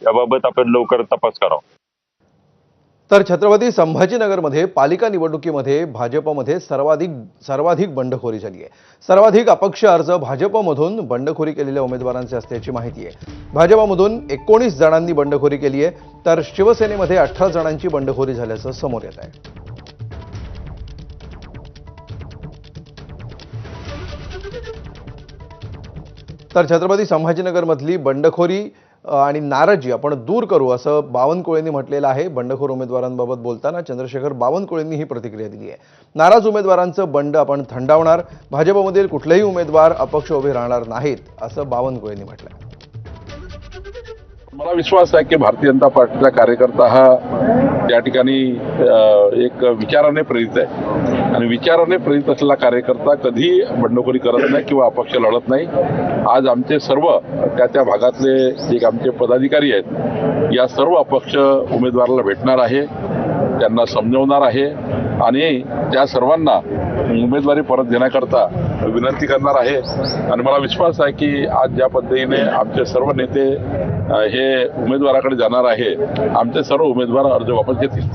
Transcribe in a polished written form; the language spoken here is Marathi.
याबाबत आपण लवकर तपास करावा। तर छत्रपती संभाजीनगरमध्ये पालिका निवडणुकीमध्ये भाजपमध्ये सर्वाधिक बंडखोरी झाली आहे। सर्वाधिक अपक्ष अर्ज भाजपमधून बंडखोरी केलेल्या उमेदवारांचे असल्याची माहिती आहे। भाजपमधून 19 जणांनी बंडखोरी केली आहे, तर शिवसेनेमध्ये 18 जणांची बंडखोरी झाल्याचं समोर येत आहे। तर छत्रपती संभाजीनगरमधली बंडखोरी आणि नाराजी आपण दूर करू असं बावनकुळेंनी म्हटलेलं आहे। बंडखोर उमेदवारांबाबत बोलताना चंद्रशेखर बावनकुळेंनी ही प्रतिक्रिया दिली आहे। नाराज उमेदवारांचं बंड आपण थंडावणार, भाजपमधील कुठलेही उमेदवार अपक्ष उभे राहणार नाहीत असं बावनकुळेंनी म्हटलंय। मला विश्वास आहे की भारतीय जनता पार्टीचा कार्यकर्ता हा त्या ठिकाणी एक विचाराने प्रेरित आहे आणि विचाराने प्रेरित असलेला कार्यकर्ता कधी बंडखोरी करत नाही किंवा अपक्ष लढत नाही। आज आमचे सर्व त्या भागातले जे आमचे पदाधिकारी आहेत या सर्व अपक्ष उमेदवाराला भेटणार आहे, त्यांना समजवणार आहे आणि त्या सर्वांना उमेदवारी परत देण्याकरता विनंती करणार आहे। आणि मला विश्वास आहे की आज ज्या पद्धतीने आमचे सर्व नेते हे उमेदवाराकडे जाणार आहे, आमचे सर्व उमेदवार अर्ज वापस घेतील।